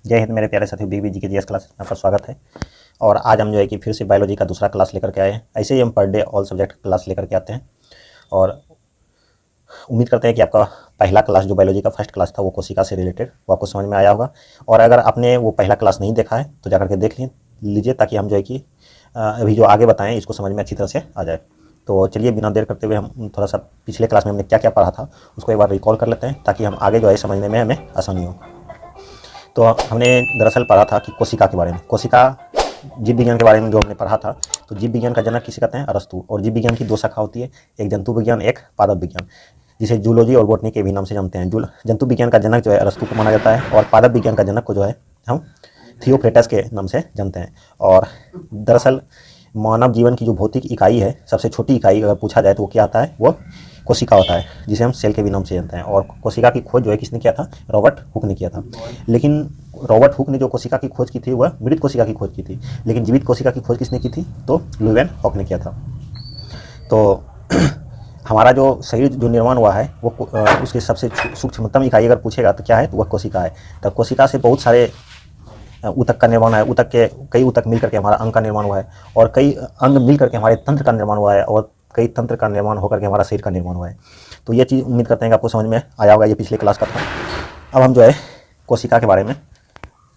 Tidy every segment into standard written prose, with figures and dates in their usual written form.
जय हिंद मेरे प्यारे साथियों, बीबी जी के जीएस क्लास में आपका स्वागत है। और आज हम जो है कि फिर से बायोलॉजी का दूसरा क्लास लेकर के आए हैं। ऐसे ही हम per day all subject class लेकर के आते हैं और उम्मीद करते हैं कि आपका पहला क्लास जो बायोलॉजी का फर्स्ट क्लास था वो कोशिका से रिलेटेड वो आपको समझ में आया होगा। और अगर आपने वो पहला क्लास नहीं देखा है तो जाकर के देख लीजिए ताकि हम जो है कि अभी जो आगे बताएं इसको समझ में अच्छी तरह से आ जाए। तो चलिए बिना देर करते हुए हम थोड़ा सा पिछले क्लास में हमने क्या क्या पढ़ा था उसको एक बार रिकॉल कर लेते हैं ताकि हम आगे जो है समझने में हमें आसानी हो। तो हमने दरअसल पढ़ा था कि कोशिका के बारे में, कोशिका जीव विज्ञान के बारे में जो हमने पढ़ा था। तो जीव विज्ञान का जनक किसे कहते हैं? अरस्तु। और जीव विज्ञान की दो शाखा होती है, एक जंतु विज्ञान, एक पादप विज्ञान, जिसे जूलॉजी और बॉटनी के भी नाम से जानते हैं। जंतु विज्ञान का जनक जो है अरस्तु को माना जाता है और पादप विज्ञान का जनक को जो है हम थियोफ्रेटस के नाम से जानते हैं। और दरअसल मानव जीवन की जो भौतिक इकाई है, सबसे छोटी इकाई अगर पूछा जाए तो वो क्या आता है? वो कोशिका होता है, जिसे हम सेल के भी नाम से जानते हैं। और कोशिका की खोज जो है किसने किया था? रॉबर्ट हुक ने किया था। लेकिन रॉबर्ट हुक ने जो कोशिका की खोज की थी वह मृत कोशिका की खोज की थी, लेकिन जीवित कोशिका की खोज किसने की थी? तो लुईवेनहॉक ने किया था। तो हमारा जो शरीर जो निर्माण हुआ है वो उसकी सबसे सूक्ष्मतम इकाई अगर पूछेगा तो क्या है? तो वह कोशिका है। तो कोशिका से बहुत सारे ऊतक का निर्माण है, ऊतक के कई ऊतक मिल करके हमारा अंग का निर्माण हुआ है, और कई अंग मिल करके हमारे तंत्र का निर्माण हुआ है, और कई तंत्र का निर्माण होकर के हमारा शरीर का निर्माण हुआ है। तो ये चीज़ उम्मीद करते हैं कि आपको समझ में आया होगा, ये पिछले क्लास का था। अब हम जो है कोशिका के बारे में,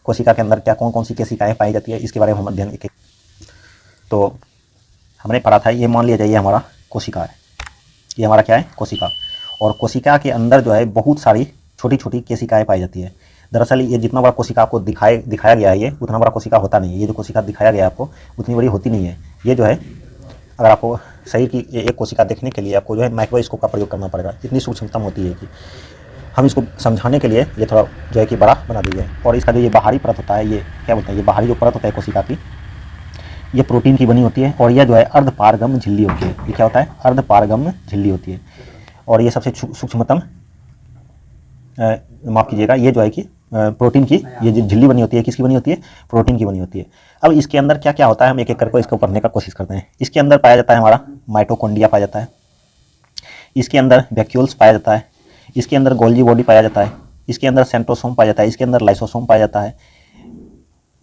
कोशिका के अंदर क्या कौन कौन सी कोशिकाएँ पाई जाती है इसके बारे में हम अध्ययन एक। तो हमने पढ़ा था, ये मान लिया जाए ये हमारा कोशिका है, ये हमारा क्या है? कोशिका। और कोशिका के अंदर जो है बहुत सारी छोटी छोटी कोशिकाएँ पाई जाती है। दरअसल ये जितना बड़ा कोशिका आपको दिखाया गया है ये उतना बड़ा कोशिका होता नहीं है। ये जो कोशिका दिखाया गया है आपको उतनी बड़ी होती नहीं है। ये जो है अगर आपको शरीर की एक कोशिका देखने के लिए आपको जो है माइक्रोस्कोप का प्रयोग करना पड़ेगा, इतनी सूक्ष्मतम होती है कि हम इसको समझाने के लिए ये थोड़ा जो है कि बड़ा बना दिए। और इसका जो ये बाहरी परत होता है, ये क्या बोलते हैं, ये बाहरी जो परत होता है कोशिका की, ये प्रोटीन की बनी होती है। और यह जो है अर्धपारगम्य झिल्ली होती है। ये क्या होता है? अर्धपारगम्य झिल्ली होती है। और ये सबसे सूक्ष्मतम, माफ़ कीजिएगा, ये जो है कि प्रोटीन की ये जो झिल्ली बनी होती है किसकी बनी होती है? प्रोटीन की बनी होती है। अब इसके अंदर क्या क्या होता है हम एक एक करके इसको पढ़ने का कोशिश करते हैं। इसके अंदर पाया जाता है हमारा माइटोकॉन्ड्रिया पाया जाता है, इसके अंदर वैक्यूल्स पाया जाता है, इसके अंदर गोल्जी बॉडी पाया जाता है, इसके अंदर सेंट्रोसोम पाया जाता है, इसके अंदर लाइसोसोम पाया जाता है,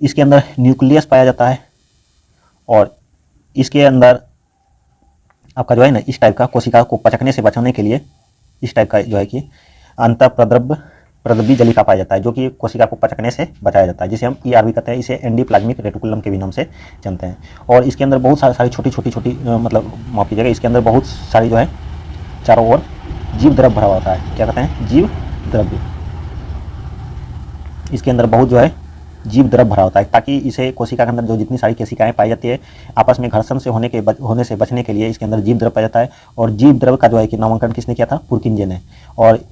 इसके अंदर न्यूक्लियस पाया जाता है, और इसके अंदर आपका जो है ना इस टाइप का कोशिका को पचकने से बचाने के लिए इस टाइप का जो है कि प्रद्रव्य जलिका पाया जाता है, जो कि कोशिका को पचकने से बचाया जाता है, जिसे हम ईआरबी कहते हैं। इसे एंडोप्लाज्मिक रेटिकुलम के भी नाम से जानते हैं। और इसके अंदर बहुत सारी छोटी मतलब माफ कीजिएगा, इसके अंदर बहुत सारी जो है चारों ओर जीव द्रव्य भरा होता है। क्या कहते हैं? जीव द्रव्य। इसके अंदर बहुत जो है जीव द्रव्य भरा होता है, ताकि इसे कोशिका के अंदर जो जितनी सारी कोशिकाएं पाई जाती है आपस में घर्षण से होने से बचने के लिए इसके अंदर जीव द्रव्य पाया जाता है। और जीव द्रव्य का जो है कि नामांकन किसने किया था? पुरकिंजे ने। और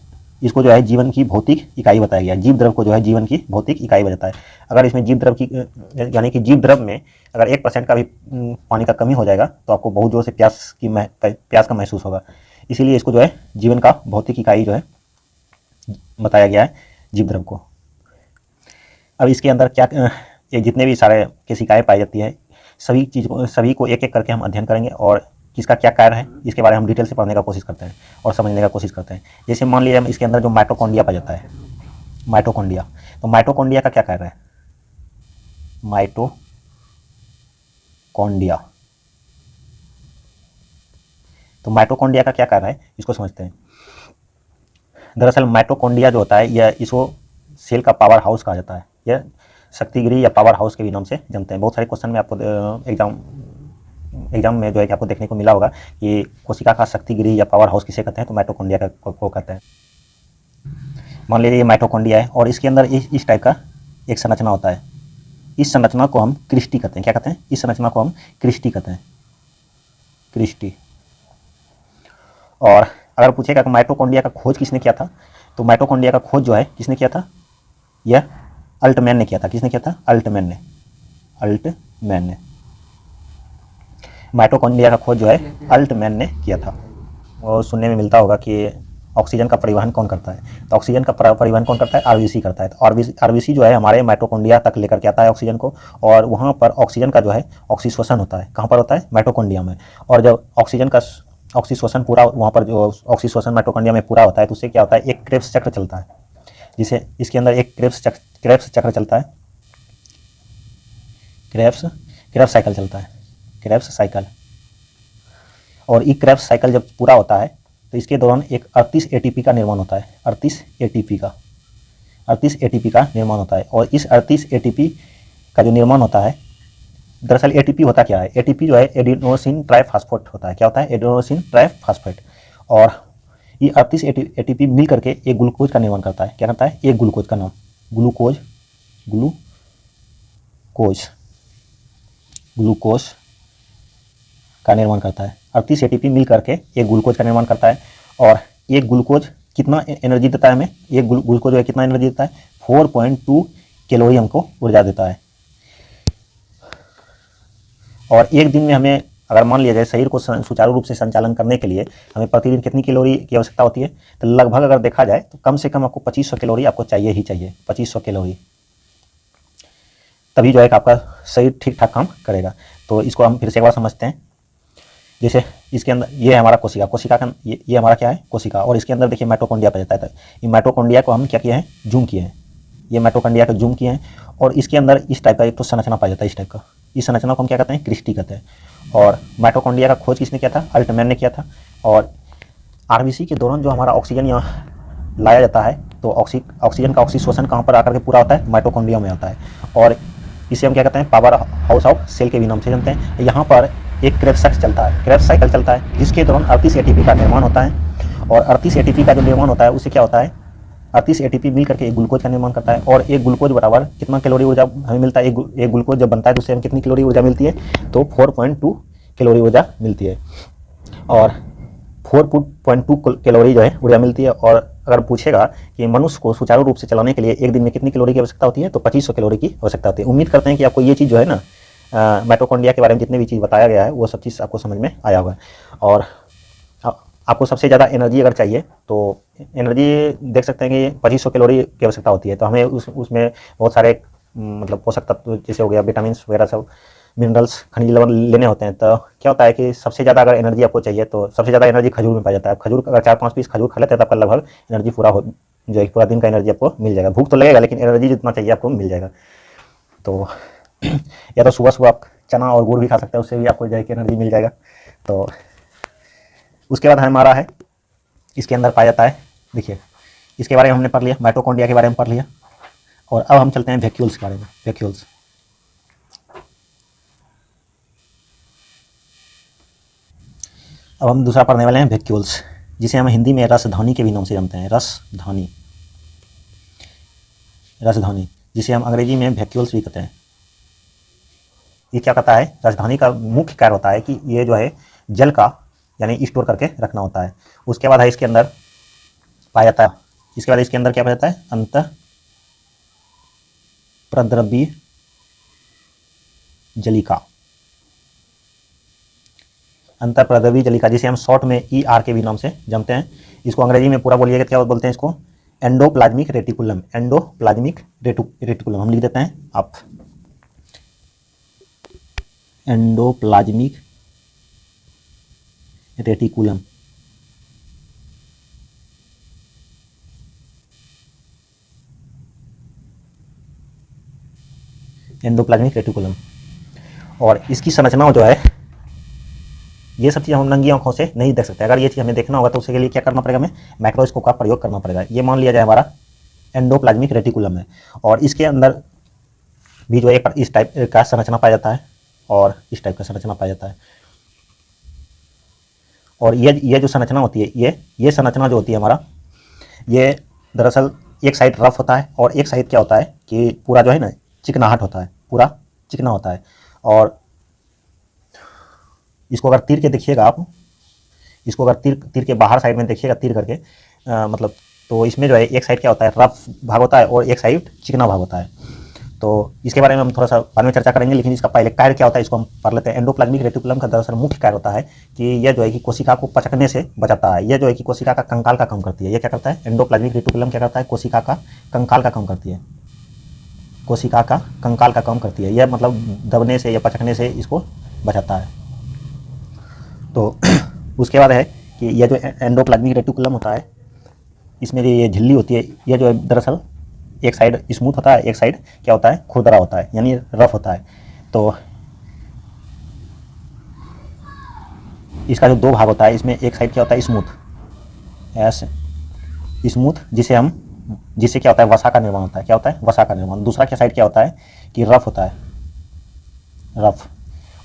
इसको जो है जीवन की भौतिक इकाई बताया गया। जीव द्रव्य को जो है जीवन की भौतिक इकाई बताता है। अगर इसमें जीव द्रव्य की यानी कि जीव द्रव्य में अगर 1% का भी पानी का कमी हो जाएगा तो आपको बहुत जोर से प्यास का महसूस होगा। इसीलिए इसको जो है जीवन का भौतिक इकाई जो है बताया गया है जीव द्रव्य को। अब इसके अंदर क्या ये जितने भी सारे कोशिकाएं पाई जाती है सभी को एक एक करके हम अध्ययन करेंगे, और किसका क्या कार्य है इसके बारे में हम डिटेल से पढ़ने का कोशिश करते हैं और समझने का कोशिश करते हैं। जैसे मान लीजिए हम इसके अंदर जो माइटोकॉन्ड्रिया पाया जाता है, माइटोकॉन्ड्रिया, तो माइटोकॉन्ड्रिया का क्या कार्य है? माइटोकॉन्ड्रिया, तो माइटोकॉन्ड्रिया का क्या कार्य है इसको समझते हैं। दरअसल माइटोकॉन्ड्रिया जो होता है यह इसको सेल का पावर हाउस कहा जाता है। यह शक्तिगिरी या पावर हाउस के भी नाम से जानते हैं। बहुत सारे क्वेश्चन में आपको एग्जाम में जो है कि आपको देखने को मिला होगा कि कोशिका का शक्तिगिरी या पावर हाउस किसे कहते हैं? तो माइटोकॉन्ड्रिया को कहते हैं। मान लीजिए ये माइटोकॉन्ड्रिया है और इसके अंदर इस टाइप का एक संरचना होता है। इस संरचना को हम क्रिस्टी कहते हैं। क्या कहते हैं? इस संरचना को हम क्रिस्टी कहते हैं, क्रिस्टी। और अगर पूछेगा कि माइटोकॉन्ड्रिया का खोज किसने किया था, तो माइटोकॉन्ड्रिया का खोज जो है किसने किया था? यह अल्टमैन ने किया था। किसने किया था? अल्टमैन ने माइटोकॉन्ड्रिया का खोज जो है अल्टमैन ने किया था। और सुनने में मिलता होगा कि ऑक्सीजन का परिवहन कौन करता है? तो ऑक्सीजन का परिवहन कौन करता है? आरबीसी करता है। तो आरबीसी जो है हमारे माइटोकॉन्ड्रिया तक लेकर के आता है ऑक्सीजन को, और वहाँ पर ऑक्सीजन का जो है ऑक्सीश्वसन होता है। कहाँ पर होता है? माइटोकॉन्ड्रिया में। और जब ऑक्सीजन का ऑक्सीश्वसन पूरा, वहाँ पर जो ऑक्सीश्वसन माइटोकॉन्ड्रिया में पूरा होता है तो उससे क्या होता है? एक क्रेब्स चक्र चलता है। जिसे इसके अंदर एक क्रेब्स चक्र चलता है, क्रेब्स साइकिल चलता है, क्रेब्स साइकिल। और ये क्रेब्स साइकिल जब पूरा होता है तो इसके दौरान एक 38 एटीपी का निर्माण होता है, 38 एटीपी का निर्माण होता है। और इस 38 एटीपी का जो निर्माण होता है, दरअसल एटीपी होता क्या है, एटीपी जो है एडिनोसिन ट्राइफॉस्फेट होता है। क्या होता है? Adenosine triphosphate. और ये 38 एटीपी मिल करके एक ग्लूकोज का निर्माण करता है। क्या करता है? एक ग्लूकोज का नाम ग्लूकोज का निर्माण करता है। 38 एटीपी मिल करके एक ग्लूकोज का निर्माण करता है। और एक ग्लूकोज कितना एनर्जी देता है हमें? एक ग्लूकोज जो है कितना एनर्जी देता है? 4.2 कैलोरी हमको ऊर्जा देता है। और एक दिन में हमें अगर मान लिया जाए शरीर को सुचारू रूप से संचालन करने के लिए हमें प्रतिदिन कितनी कैलोरी की आवश्यकता होती है? तो लगभग अगर देखा जाए तो कम से कम आपको 2500 कैलोरी आपको चाहिए ही चाहिए, 2500 कैलोरी। तभी जो है कि आपका शरीर ठीक ठाक काम करेगा। तो इसको हम फिर से एक बार समझते हैं। जैसे इसके अंदर ये है हमारा कोशिका का ये हमारा क्या है? कोशिका। और इसके अंदर देखिए माइटोकॉन्ड्रिया पाया जाता है। ये माइटोकॉन्ड्रिया को हम क्या किए हैं? जूम किए हैं। ये माइटोकॉन्ड्रिया को जूम किए हैं और इसके अंदर इस टाइप का एक तो संरचना पाया जाता है, इस टाइप का। इस संरचना को हम क्या कहते हैं? क्रिस्टी कहते हैं। और माइटोकॉन्ड्रिया का खोज किसने किया था? अल्टमैन ने किया था। और आरबीसी के दौरान जो हमारा ऑक्सीजन यहाँ लाया जाता है तो ऑक्सीजन का ऑक्सीशोषण कहाँ पर आकर के पूरा होता है? माइटोकॉन्ड्रिया में होता है। और इसे हम क्या कहते हैं? पावर हाउस ऑफ सेल के भी नाम से जानते हैं। यहाँ पर एक क्रेब्स साइकिल चलता है जिसके दौरान 38 एटीपी का निर्माण होता है। और 38 एटीपी का जो निर्माण होता है उससे क्या होता है? 38 एटीपी मिल करके एक ग्लूकोज का निर्माण करता है। और एक ग्लूकोज बराबर कितना कैलोरी ऊर्जा हमें मिलता है? एक ग्लूकोज जब बनता है तो उससे हमें कितनी कैलोरी ऊर्जा मिलती है? तो 4.2 कैलोरी ऊर्जा मिलती है। और 4.2 कैलोरी जो है ऊर्जा मिलती है। और अगर पूछेगा कि मनुष्य को सुचारू रूप से चलाने के लिए एक दिन में कितनी कैलोरी की आवश्यकता होती है? तो 2500 कैलोरी की आवश्यकता होती है। उम्मीद करते हैं कि आपको ये चीज़ जो है ना माइटोकॉन्ड्रिया के बारे में जितने भी चीज़ बताया गया है वो सब चीज़ आपको समझ में आया होगा। और आपको सबसे ज़्यादा एनर्जी अगर चाहिए तो एनर्जी देख सकते हैं कि 2500 कैलोरी की आवश्यकता होती है। तो हमें उसमें बहुत सारे मतलब पोषक तत्व जैसे हो गया विटामिन वगैरह सब मिनरल्स खनिज लवण लेने होते हैं। तो क्या होता है कि सबसे ज़्यादा अगर एनर्जी आपको चाहिए तो सबसे ज़्यादा एनर्जी खजूर में पाया जाता है। खजूर अगर 4-5 पीस खजूर खा लेते हैं तो आपका लगभग एनर्जी पूरा हो जो है पूरा दिन का एनर्जी आपको मिल जाएगा। भूख तो लगेगा लेकिन एनर्जी जितना चाहिए आपको मिल जाएगा। तो या तो सुबह सुबह आप चना और गुड़ भी खा सकते हैं, उससे भी आपको जो है कि एनर्जी मिल जाएगा। तो उसके बाद हमारा है इसके अंदर पाया जाता है, देखिए इसके बारे में हमने पढ़ लिया, माइटोकॉन्ड्रिया के बारे में पढ़ लिया। और अब हम चलते हैं वैक्यूल्स के बारे में। वैक्यूल्स अब हम दूसरा पढ़ने वाले हैं वैक्यूल्स, जिसे हम हिंदी में रसधानी के भी नाम से जानते हैं। रसधानी जिसे हम अंग्रेजी में वैक्यूल्स भी कहते हैं। ये क्या कहता है? राजधानी का मुख्य कार्य होता है कि ये जो है जल का यानी स्टोर करके रखना होता है। उसके बाद है इसके अंदर पाया जाता है, इसके बाद इसके अंदर क्या पाया जाता है? अंतःप्रद्रव्य जलिका, जिसे हम शॉर्ट में ER के भी नाम से जानते हैं। इसको अंग्रेजी में पूरा बोलिएगा क्या बोलते हैं इसको? Endoplasmic reticulum. हम लिख देते हैं आप एंडोप्लाज्मिक रेटिकुलम। और इसकी संरचना जो है ये सब चीज़ हम नंगी आंखों से नहीं देख सकते। अगर ये चीज़ हमें देखना होगा तो उसके लिए क्या करना पड़ेगा? हमें माइक्रोस्कोप का प्रयोग करना पड़ेगा। ये मान लिया जाए हमारा एंडोप्लाज्मिक रेटिकुलम है और इसके अंदर भी जो एक इस टाइप का संरचना पाया जाता है और इस टाइप का संरचना पाया जाता है। और ये जो संरचना होती है ये संरचना जो होती है हमारा, ये दरअसल एक साइड रफ होता है और एक साइड क्या होता है कि पूरा जो है ना चिकनाहट होता है, पूरा चिकना होता है। और इसको अगर तीर के देखिएगा आप, इसको अगर तीर के बाहर साइड में देखिएगा तीर करके मतलब, तो इसमें जो है एक साइड क्या होता है? रफ भाग होता है और एक साइड चिकना भाग होता है। तो इसके बारे में हम थोड़ा सा बाद में चर्चा करेंगे, लेकिन इसका पहले कार्य क्या होता है इसको हम पढ़ लेते हैं। एंडोप्लाज्मिक रेटिकुलम का दरअसल मुख्य कार्य होता है कि यह जो है कि कोशिका को पचकने से बचाता है। यह जो है कि कोशिका का कंकाल का काम करती है। यह क्या करता है? एंडोप्लाज्मिक रेटिकुलम क्या करता है? कोशिका का कंकाल का काम करती है। कोशिका का कंकाल का काम करती है। यह मतलब दबने से या पचकने से इसको बचाता है। तो उसके बाद है कि यह जो एंडोप्लाज्मिक रेटिकुलम होता है, इसमें जो ये झिल्ली होती है, यह जो है दरअसल एक साइड स्मूथ होता है, एक साइड क्या होता है, खुरदरा होता है, यानी रफ होता है। तो इसका जो दो भाग होता है, इसमें एक साइड क्या होता है, स्मूथ, स्मूथ, जिससे क्या होता है, वसा का निर्माण होता है। क्या होता है, वसा का निर्माण। दूसरा क्या साइड क्या होता है कि रफ होता है, रफ।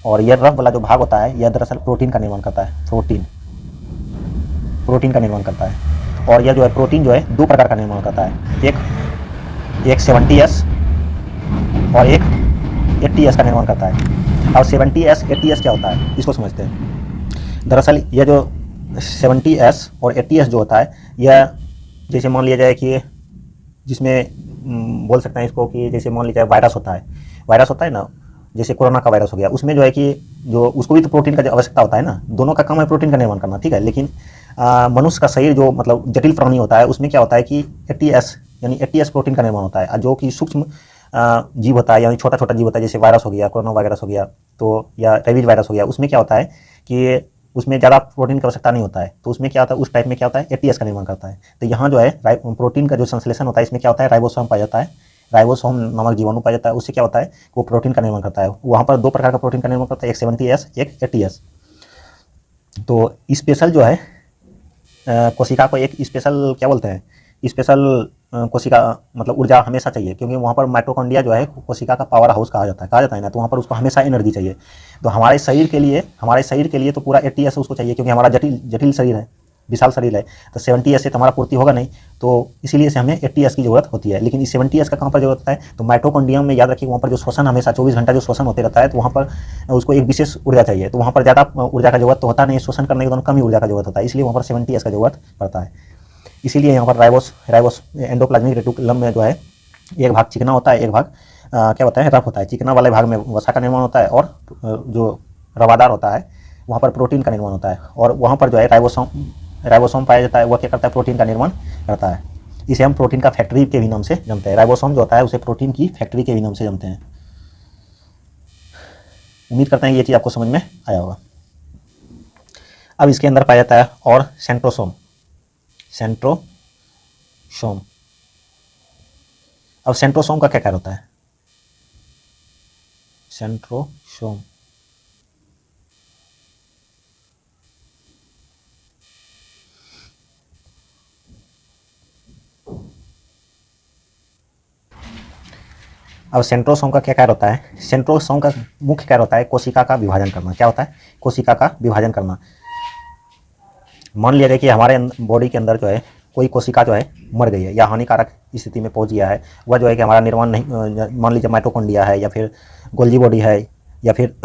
और यह रफ वाला जो भाग होता है, यह दरअसल प्रोटीन का निर्माण करता है, प्रोटीन का निर्माण करता है। और यह जो है प्रोटीन जो है दो प्रकार का निर्माण करता है, एक 70S और एक 80S का निर्माण करता है। अब 70S 80S क्या होता है, इसको समझते हैं। दरअसल यह जो 70S और 80S जो होता है, यह जैसे मान लिया जाए कि जिसमें बोल सकते हैं इसको कि जैसे मान लीजिए वायरस होता है ना, जैसे कोरोना का वायरस हो गया, उसमें जो है कि जो उसको भी तो प्रोटीन का आवश्यकता होता है ना, दोनों का काम है प्रोटीन का निर्माण करना, ठीक है। लेकिन मनुष्य का शरीर जो मतलब जटिल प्राणी होता है, उसमें क्या होता है कि 80S यानी 80S प्रोटीन का निर्माण होता है। जो कि सूक्ष्म जीव होता है, यानी छोटा छोटा जीव होता है, जैसे वायरस हो गया, कोरोना वायरस हो गया, तो या रेबीज वायरस हो गया, उसमें क्या होता है कि उसमें ज़्यादा प्रोटीन की आवश्यकता नहीं होता है। तो उसमें क्या होता है, उस टाइप में क्या होता है, 80S का निर्माण करता है। तो यहाँ जो है प्रोटीन का जो संश्लेषण होता है, इसमें क्या होता है, राइबोसोम पाया जाता है, राइबोसोम नामक जीवाणु पाया जाता है। उससे क्या होता है, वो प्रोटीन का निर्माण करता है। वहाँ पर दो प्रकार का प्रोटीन का निर्माण करता है, एक 70S, एक 80S। तो स्पेशल जो है कोशिका को एक स्पेशल क्या बोलते हैं, स्पेशल कोशिका मतलब ऊर्जा हमेशा चाहिए, क्योंकि वहाँ पर माइटोकॉन्ड्रिया जो है कोशिका का पावर हाउस कहा जाता है ना, तो वहाँ पर उसको हमेशा एनर्जी चाहिए। तो हमारे शरीर के लिए तो पूरा 80S उसको चाहिए, क्योंकि हमारा जटिल शरीर है, विशाल शरीर है। तो 70S से तो हमारा पूर्ति होगा नहीं, तो इसीलिए से हमें 80S की जरूरत होती है। लेकिन इस 70S का कहाँ पर जरूरत है, तो माइटोकॉन्ड्रियम में याद रखिए, वहाँ पर जो श्वसन हमेशा 24 घंटा जो श्वसन होते रहता है, तो वहाँ पर उसको एक विशेष ऊर्जा चाहिए। तो वहाँ पर ज़्यादा ऊर्जा का जरूरत तो होता नहीं, श्वसन करने के दौरान कम ही ऊर्जा का जरूरत होता है, इसलिए वहाँ पर 70S का जरूरत पड़ता है। इसीलिए यहाँ पर राइबोस एंडोप्लाज्मिक रेटिकुलम में जो है एक भाग चिकना होता है, एक भाग क्या होता है, रफ होता है। चिकना वाले भाग में वसा का निर्माण होता है, और जो रवादार होता है वहाँ पर प्रोटीन का निर्माण होता है। और वहाँ पर जो है राइबोसोम पाया जाता है, वह क्या करता है, प्रोटीन का निर्माण करता है। इसे हम प्रोटीन का फैक्ट्री के भी नाम से जानते हैं। राइबोसोम जो होता है उसे प्रोटीन की फैक्ट्री के भी नाम से जानते हैं। उम्मीद करते हैं ये चीज़ आपको समझ में आया होगा। अब इसके अंदर पाया जाता है और सेंट्रोसोम। अब सेंट्रोसोम का क्या कार्य होता है, सेंट्रोसोम अब सेंट्रोसोम का क्या कार्य होता है, सेंट्रोसोम का मुख्य कार्य होता है कोशिका का विभाजन करना। क्या होता है, कोशिका का विभाजन करना। मान लिया जाए कि हमारे बॉडी के अंदर जो है कोई कोशिका जो है मर गई है या हानिकारक स्थिति में पहुंच गया है, वह जो है कि हमारा निर्माण नहीं, मान लीजिए माइटोकॉन्ड्रिया है, या फिर गोल्जी बॉडी है, या फिर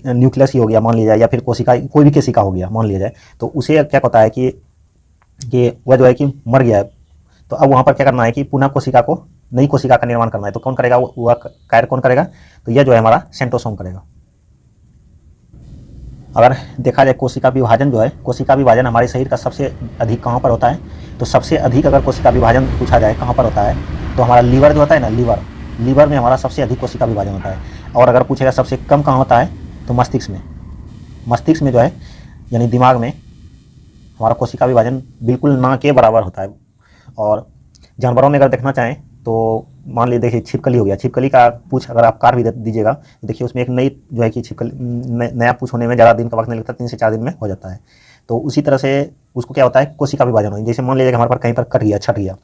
न्यूक्लियस ही हो गया मान लिया जाए, या फिर कोशिका, कोई भी कोशिका हो गया मान लिया जाए, तो उसे क्या होता है कि वह जो है कि मर गया है। तो अब वहाँ पर क्या करना है कि पुनः नई कोशिका का निर्माण करना है। तो कौन करेगा, वह कार्य कौन करेगा, तो यह जो है हमारा सेंट्रोसोम करेगा। अगर देखा जाए कोशिका विभाजन हमारे शरीर का सबसे अधिक कहाँ पर होता है, तो सबसे अधिक अगर कोशिका विभाजन पूछा जाए कहाँ पर होता है, तो हमारा लीवर जो होता है ना, लीवर में हमारा सबसे अधिक कोशिका विभाजन होता है। और अगर पूछेगा सबसे कम कहाँ होता है, तो मस्तिष्क में जो है यानी दिमाग में हमारा कोशिका विभाजन बिल्कुल ना के बराबर होता है। और जानवरों में अगर देखना चाहें तो मान लीजिए, देखिए छिपकली हो गया, छिपकली का पूछ अगर आप काट भी दीजिएगा तो देखिए उसमें एक नई जो है कि नया पूछ होने में ज़्यादा दिन का वक्त नहीं लगता, 3 से 4 दिन में हो जाता है। तो उसी तरह से उसको क्या होता है, कोशिका विभाजन हो। जैसे मान लीजिए हमारे पर कहीं पर कट गया, छट गया,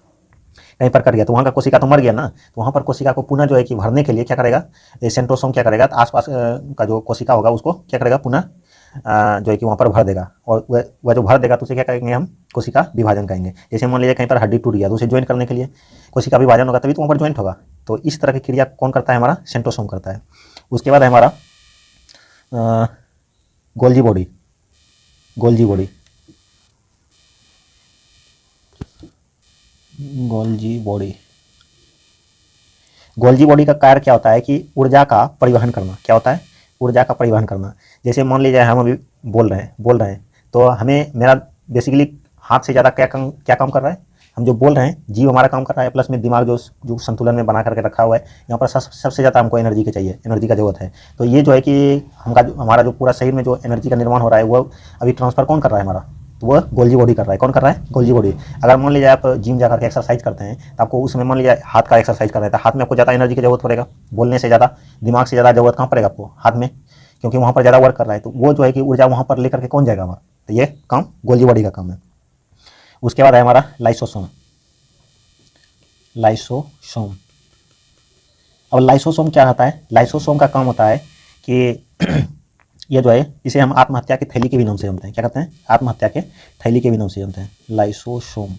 कहीं पर कट गया, तो वहाँ का कोशिका तो मर गया ना, तो वहाँ पर कोशिका को पुनः जो है कि भरने के लिए क्या करेगा, सेंट्रोसोम क्या करेगा, आसपास का जो कोशिका होगा उसको क्या करेगा, पुनः जो है कि वहाँ पर भर देगा। और वह जो भर देगा तो उसे क्या करेंगे हम, कोशिका विभाजन कहेंगे। जैसे मान लीजिए कहीं पर हड्डी टूट गया, तो उसे ज्वाइन करने के लिए कोशिका विभाजन होगा, तभी तो वहाँ पर ज्वाइंट होगा। तो इस तरह की क्रिया कौन करता है, हमारा सेंट्रोसोम करता है। उसके बाद है हमारा गोल्जी बॉडी का कार्य क्या होता है कि ऊर्जा का परिवहन करना। क्या होता है, ऊर्जा का परिवहन करना। जैसे मान लीजिए हम अभी बोल रहे हैं तो हमें, मेरा बेसिकली हाथ से ज़्यादा क्या काम कर रहा है, हम जो बोल रहे हैं, जीव हमारा काम कर रहा है, प्लस में दिमाग जो संतुलन में बना करके रखा हुआ है, यहाँ पर सबसे ज़्यादा हमको एनर्जी की ज़रूरत है। तो ये जो है कि हमारा जो पूरा शरीर में जो एनर्जी का निर्माण हो रहा है, वो अभी ट्रांसफ़र कौन कर रहा है, हमारा तो वह गोल्जी बॉडी कर रहा है। कौन कर रहा है? Golgi body. अगर मान लीजिए आप जिम जाकर के एक्सरसाइज करते हैं तो आपको उसमें मान लीजिए हाथ का एक्सरसाइज कर रहे हैं तो हाथ में आपको ज़्यादा एनर्जी की जरूरत पड़ेगा, बोलने से ज़्यादा, दिमाग से ज़्यादा जरूरत कहाँ पड़ेगा आपको? हाथ में, क्योंकि वहाँ पर ज़्यादा वर्क कर रहा है। तो वो जो है कि ऊर्जा वहाँ पर लेकर के कौन जाएगा वहाँ? तो ये काम गोल्जी बॉडी का काम है। उसके बाद है हमारा लाइसोसोम। लाइसोसोम, अब लाइसोसोम क्या होता है? लाइसोसोम का काम होता है कि ये जो है इसे हम आत्महत्या के थैली के भी नाम से जानते हैं। क्या कहते हैं? आत्महत्या के थैली के भी नाम से जानते हैं, लाइसोसोम।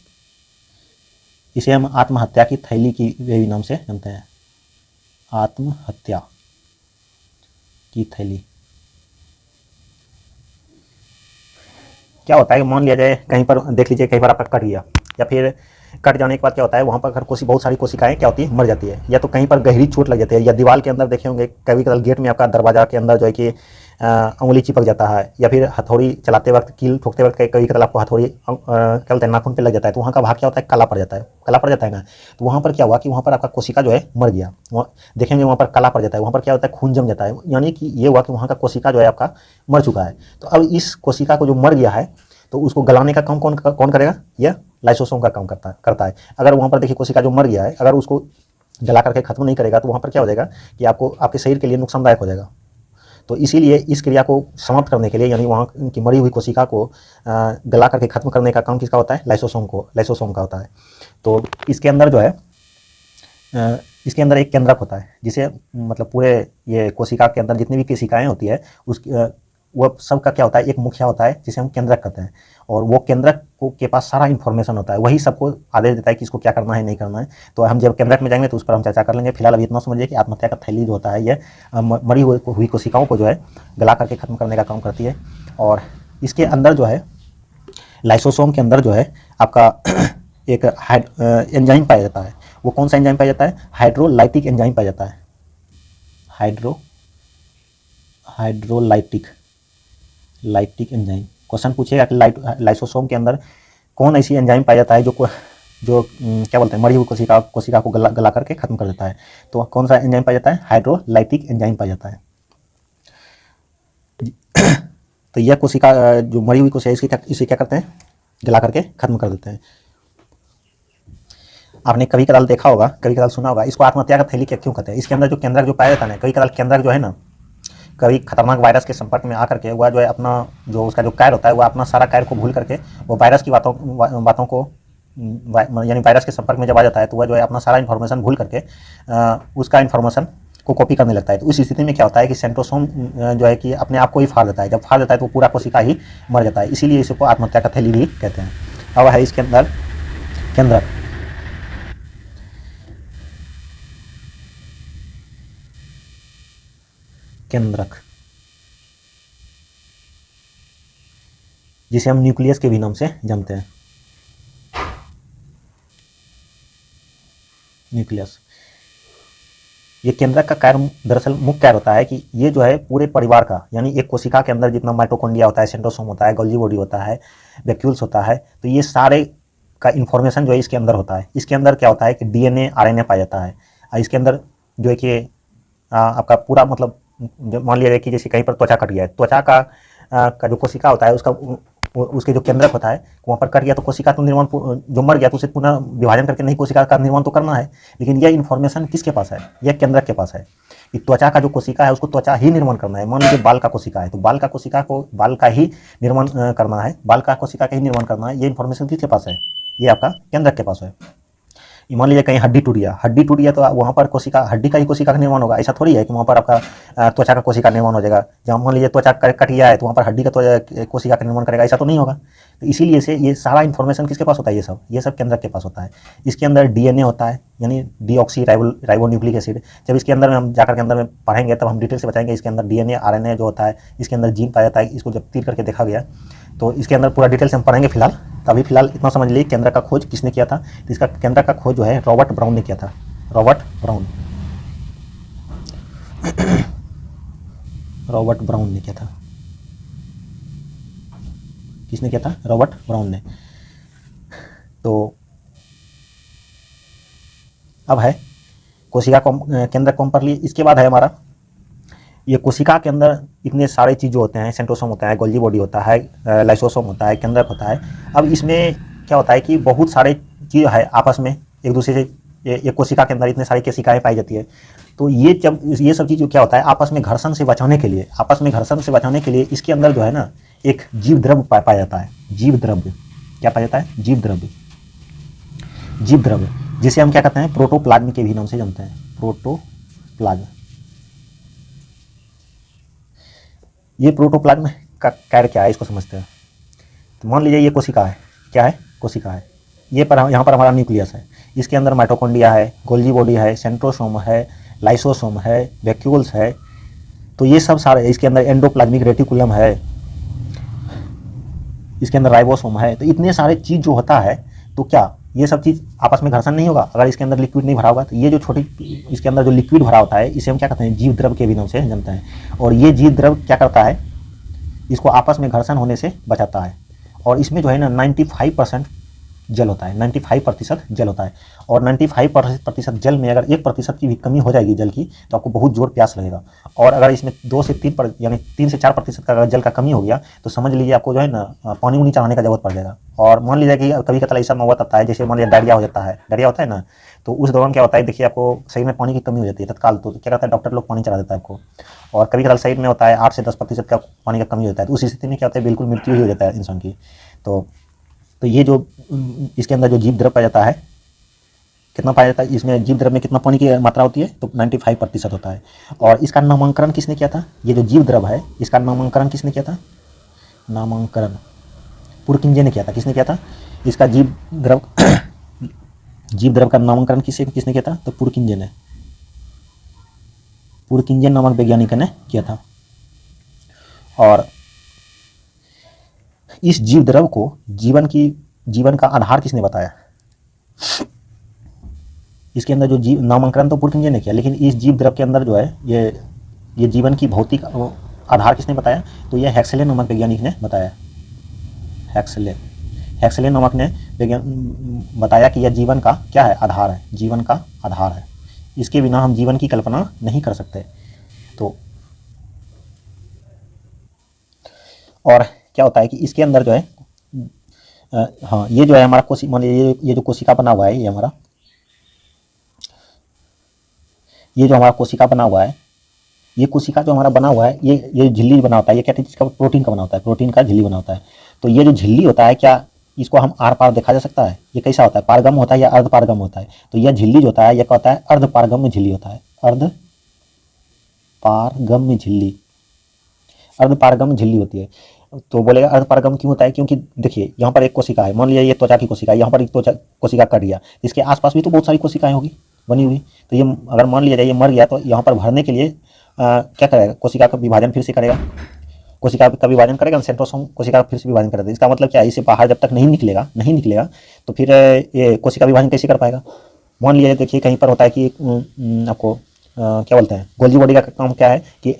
इसे हम आत्महत्या की थैली के भी नाम से जानते हैं, आत्महत्या की थैली। क्या होता है? मान लिया जाए कहीं पर, देख लीजिए कहीं पर आपका कट गया, या फिर कट जाने के बाद क्या होता है वहाँ पर अगर बहुत सारी कोशिकाएं क्या होती है? मर जाती है। या तो कहीं पर गहरी चोट लग जाती है, या दीवार के अंदर देखे होंगे कभी कभी गेट में आपका दरवाजा के अंदर जो है कि उंगली चिपक जाता है, या फिर हथौड़ी चलाते वक्त, कील ठोकते वक्त कभी कभी आपको हथौड़ी क्या बोलते हैं नाखून पे लग जाता है, तो वहाँ का भाग क्या होता है? काला पड़ जाता है। काला पड़ जाता है ना, तो वहाँ पर क्या हुआ कि वहाँ पर आपका कोशिका जो है मर गया। देखेंगे वहाँ पर काला पड़ जाता है, वहाँ पर क्या होता है? खून जम जाता है, यानी कि ये हुआ कि वहाँ का कोशिका जो है आपका मर चुका है। तो अब इस कोशिका को जो मर गया है तो उसको गलाने का काम कौन करेगा? यह लाइसोसोम का काम करता है। अगर वहाँ पर देखिए कोशिका जो मर गया है, अगर उसको जला करके खत्म नहीं करेगा तो वहाँ पर क्या हो जाएगा कि आपको आपके शरीर के लिए नुकसानदायक हो जाएगा। तो इसीलिए इस क्रिया को समाप्त करने के लिए, यानी वहाँ की मरी हुई कोशिका को गला करके खत्म करने का काम किसका होता है? लाइसोसोम का होता है। तो इसके अंदर जो है इसके अंदर एक केंद्रक होता है, जिसे मतलब पूरे ये कोशिका के अंदर जितनी भी कोशिकाएं होती है उस वह सब का क्या होता है? एक मुखिया होता है जिसे हम केंद्रक कहते हैं, और वो केंद्रक को के पास सारा इन्फॉर्मेशन होता है, वही सबको आदेश देता है कि इसको क्या करना है नहीं करना है। तो हम जब केंद्रक में जाएंगे तो उस पर हम चर्चा कर लेंगे। फिलहाल अभी इतना समझिए कि आत्महत्या का थैली जो होता है यह मरी हुई कोशिकाओं को जो है गला करके खत्म करने का काम करती है। और इसके अंदर जो है लाइसोसोम के अंदर जो है आपका एक एंजाइम पाया जाता है। वो कौन सा एंजाइम पाया जाता है? हाइड्रोलाइटिक एंजाइम पाया जाता है। Hydrolytic enzyme. क्वेश्चन पूछेगा कि लाइसोसोम के अंदर कौन ऐसी एंजाइम पाया जाता है जो क्या बोलते हैं मरी हुई कोशिका को गला करके खत्म कर देता है। तो कौन सा एंजाइम पाया जाता है? हाइड्रोलाइटिक एंजाइम पाया जाता है। तो यह कोशिका जो मरी हुई कोशिका इसे क्या करते हैं? गला करके खत्म कर देते हैं। आपने कभी कदाल देखा होगा, कभी कदाल सुना होगा, इसको आत्महत्या का थैली क्यों कहते हैं? इसके अंदर जो केंद्रक जो पाया जाता है ना, कभी कदाल केंद्रक जो है ना, कभी खतरनाक वायरस के संपर्क में आकर के वह जो है अपना जो उसका जो कार्य होता है वह अपना सारा कार्य को भूल करके वो वायरस की बातों को यानी वायरस के संपर्क में जब आ जाता है तो वह जो है अपना सारा इन्फॉर्मेशन भूल करके उसका इन्फॉर्मेशन को कॉपी करने लगता है। तो उस स्थिति में क्या होता है कि सेंट्रोसोम जो है कि अपने आप को ही फाड़ देता है। जब फाड़ देता है तो पूरा कोशिका ही मर जाता है, इसीलिए इसको आत्महत्या का थैली भी कहते हैं। अब है इसके अंदर केंद्रक। जिसे हम न्यूक्लियस के भी नाम से जानते हैं, न्यूक्लियस। ये केंद्रक का कार्य दरअसल मुख्य कार्य होता है कि ये जो है पूरे परिवार का, यानी एक कोशिका के अंदर जितना माइटोकॉन्ड्रिया होता है, सेंट्रोसोम होता है, गोल्जी बॉडी होता है, वैक्यूल्स होता है, तो ये सारे का इन्फॉर्मेशन जो है इसके अंदर होता है। इसके अंदर क्या होता है कि डीएनए आरएनए पाया जाता है। इसके अंदर जो है कि आपका पूरा मतलब मान लिया जाए कि जैसे कहीं पर त्वचा कट गया है, त्वचा का जो कोशिका होता है उसके जो केंद्रक होता है वहाँ पर कट गया तो कोशिका तो निर्माण जो मर गया तो उसे पुनः विभाजन करके नई कोशिका का निर्माण तो करना है, लेकिन यह इन्फॉर्मेशन किसके पास है? यह केंद्रक के पास है। कि त्वचा का जो कोशिका है उसको त्वचा ही निर्माण करना है। मान लीजिए बाल का कोशिका है तो बाल का कोशिका को बाल का ही निर्माण करना है, बाल का कोशिका का ही निर्माण करना है। ये इन्फॉर्मेशन किसके पास है? ये आपका केंद्रक के पास है। मान लीजिए कहीं हड्डी टूट गया तो वहाँ पर कोशिका, हड्डी का ही कोशिका का निर्माण होगा। ऐसा थोड़ी है कि वहाँ पर आपका त्वचा का कोशिका निर्माण हो जाएगा। जहाँ मान लीजिए त्वचा कट गया है तो वहाँ पर हड्डी का कोशिका का निर्माण करेगा, ऐसा तो नहीं होगा। तो इसीलिए से ये सारा इन्फॉर्मेशन किसके पास होता है? ये सब केंद्रक के पास होता है। इसके अंदर डीएनए होता है, यानी डीऑक्सी राइबोन्यूक्लिक एसिड। जब इसके अंदर में हम जाकर के अंदर में पढ़ेंगे तब हम डिटेल से बताएंगे। इसके अंदर डीएनए आरएनए जो होता है, इसके अंदर जीन पाया जाता है। इसको जब तीर करके देखा गया तो इसके अंदर पूरा डिटेल से हम पढ़ेंगे। फिलहाल अभी इतना समझ लीजिए केंद्रक का खोज किसने किया था। तो इसका केंद्रक का खोज जो है रॉबर्ट ब्राउन ने किया था। रॉबर्ट ब्राउन ने किया था। किसने किया था? रॉबर्ट ब्राउन ने। तो अब है कोशिका केंद्रक कौन पर लिए। इसके बाद है हमारा ये कोशिका के अंदर इतने सारे चीज़ जो होते हैं, सेंट्रोसोम होता है, गोल्जी बॉडी होता है, लाइसोसोम होता है, केंद्रक होता है। अब इसमें क्या होता है कि बहुत सारे चीज़ है आपस में एक दूसरे से, एक कोशिका के अंदर इतने सारी कोशिकाएं पाई जाती है। तो ये सब चीज़ क्या होता है, आपस में घर्षण से बचाने के लिए इसके अंदर जो है ना एक जीव द्रव्य पाया जाता है। जीव द्रव्य क्या पाया जाता है? जीव द्रव्य जिसे हम क्या कहते हैं, प्रोटोप्लाज्म के भी नाम से जानते हैं। प्रोटोप्लाज्म। ये प्रोटोप्लाज्म का कार्य क्या है इसको समझते हैं। तो मान लीजिए ये कोशिका है, क्या है? कोशिका है। ये पर यहाँ पर हमारा न्यूक्लियस है, इसके अंदर माइटोकॉन्ड्रिया है, गोल्जी बॉडी है, सेंट्रोसोम है, लाइसोसोम है, वैक्यूल्स है। तो ये सब सारे, इसके अंदर एंडोप्लाज्मिक रेटिकुलम है, इसके अंदर राइबोसोम है। तो इतने सारे चीज़ जो होता है, तो क्या ये सब चीज़ आपस में घर्षण नहीं होगा अगर इसके अंदर लिक्विड नहीं भरा होगा? तो ये जो छोटी इसके अंदर जो लिक्विड भरा होता है इसे हम क्या कहते हैं? जीव द्रव्य के भी नाम से जानते हैं। और ये जीव द्रव्य क्या करता है? इसको आपस में घर्षण होने से बचाता है। और इसमें जो है ना 95% जल होता है, 95% जल होता है। और 95% जल में अगर 1% की भी कमी हो जाएगी जल की, तो आपको बहुत जोर प्यास लगेगा। और अगर इसमें 2 से 3 यानी 3 से 4% का अगर जल का कमी हो गया, तो समझ लीजिए आपको जो है ना पानी उनी चढ़ाने का जरूरत पड़ जाएगा। और मान लीजिए कि कभी कभी ऐसा मौका आता है, जैसे मान लीजिए डायरिया हो जाता है, डायरिया होता है ना, तो उस दौरान क्या होता है, देखिए आपको शरीर में पानी की कमी हो जाती है तत्काल। तो क्या कहता है, डॉक्टर लोग पानी चढ़ा देता है आपको। और कभी कभी शरीर में होता है 8 से 10% का पानी का कमी होता है, तो उस स्थिति में क्या होता है, बिल्कुल मृत्यु ही हो जाता है इंसान की। तो ये जो इसके अंदर जो जीव द्रव्य पाया जाता है, कितना पाया जाता है इसमें? जीव द्रव्य में कितना पानी की मात्रा होती है? तो 95% होता है। और इसका नामांकन किसने किया था? ये जो जीव द्रव्य है इसका नामांकन किसने किया था? नामांकन पुरकिंजे ने किया था। किसने किया था? इसका जीव द्रव्य का नामांकन किसने किया था? तो पुरकिंजे नामक वैज्ञानिक ने किया था। और इस जीव द्रव्य को जीवन का आधार किसने बताया? इसके अंदर जो नामकरण तो पुरकिंजे ने किया, लेकिन इस जीव द्रव्य के अंदर जो है ये जीवन की भौतिक आधार किसने बताया? तो ये हेक्सले नामक वैज्ञानिक ने बताया। हेक्सले नामक ने बताया कि यह जीवन का क्या है? आधार है। जीवन का आधार है, इसके बिना हम जीवन की कल्पना नहीं कर सकते। तो और क्या होता है कि इसके अंदर जो है हाँ, ये जो है हमारा मान लीजिए ये जो कोशिका बना हुआ है, ये हमारा जो हमारा कोशिका बना हुआ है, ये कोशिका जो हमारा बना हुआ है, ये झिल्ली बना होता है। ये क्या चीज़ का? प्रोटीन का बना होता है, प्रोटीन का झिल्ली बना होता है। तो ये जो झिल्ली होता है, क्या इसको हम आर पार देखा जा सकता है? ये कैसा होता है? पारगम होता है या अर्ध पारगम होता है? तो यह झिल्ली जो होता है, यह क्या होता है? अर्ध पारगम्य झिल्ली होता है। अर्ध पारगम्य झिल्ली होती है। तो बोलेगा अर्ध पारगम क्यों होता है? क्योंकि देखिए यहाँ पर एक कोशिका है, मान लीजिए ये त्वचा की कोशिका है, यहाँ पर एक त्वचा कोशिका कट गया, इसके आसपास भी तो बहुत सारी कोशिकाएं होगी बनी हुई। तो ये अगर मान लिया जाए ये मर गया, तो यहाँ पर भरने के लिए क्या करेगा? कोशिका का विभाजन फिर से करेगा, कोशिका का विभाजन करेगा, सेंट्रोसोम कोशिका फिर से विभाजन करेगा। इसका मतलब क्या है? इसे बाहर जब तक नहीं निकलेगा तो फिर ये कोशिका विभाजन कैसे कर पाएगा? मान लीजिए देखिए कहीं पर होता है कि आपको क्या बोलते हैं, गोल्जी बॉडी का काम क्या है कि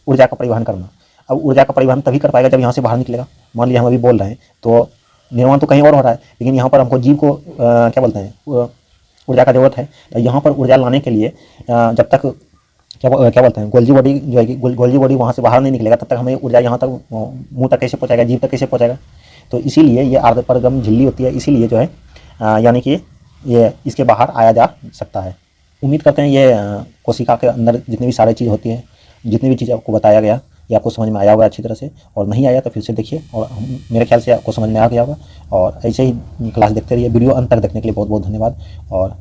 ऊर्जा का परिवहन करना। अब ऊर्जा का परिवहन तभी कर पाएगा जब यहाँ से बाहर निकलेगा। मान लीजिए हम अभी बोल रहे हैं तो निर्माण तो कहीं और हो रहा है, लेकिन यहाँ पर हमको जीव को क्या बोलते हैं, ऊर्जा का जरूरत है। तो यहाँ पर ऊर्जा लाने के लिए जब तक क्या बोलते हैं, गोल्जी बॉडी जो है, गोल्जी बॉडी वहाँ से बाहर नहीं निकलेगा, तब तक हमें ऊर्जा यहाँ तक मुँह तक कैसे पहुँचाएगा, जीव तक कैसे पहुँचाएगा? तो इसीलिए ये अर्ध पारगम झिल्ली होती है, इसीलिए जो है यानी कि ये इसके बाहर आया जा सकता है। उम्मीद करते हैं ये कोशिका के अंदर जितनी भी सारी चीज़ होती है, जितनी भी चीज़ आपको बताया गया, ये आपको समझ में आया होगा अच्छी तरह से। और नहीं आया तो फिर से देखिए, और मेरे ख्याल से आपको समझ में आ गया होगा। और ऐसे ही क्लास देखते रहिए। वीडियो अंत तक देखने के लिए बहुत बहुत धन्यवाद। और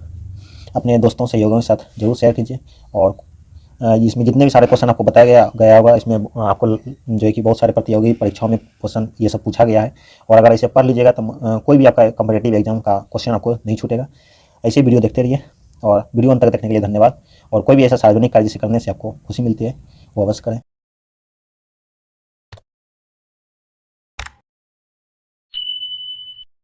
अपने दोस्तों सहयोगियों के साथ जरूर शेयर कीजिए। और इसमें जितने भी सारे क्वेश्चन आपको बताया गया होगा, इसमें आपको जो है कि बहुत सारे प्रतियोगी परीक्षाओं में क्वेश्चन ये सब पूछा गया है। और अगर ऐसे पढ़ लीजिएगा तो कोई भी आपका कॉम्पिटिटिव एग्जाम का क्वेश्चन आपको नहीं छूटेगा। ऐसे वीडियो देखते रहिए, और वीडियो अंत तक देखने के लिए धन्यवाद। और कोई भी ऐसा सार्वजनिक कार्य जिसे करने से आपको खुशी मिलती है वो अवश्य करें।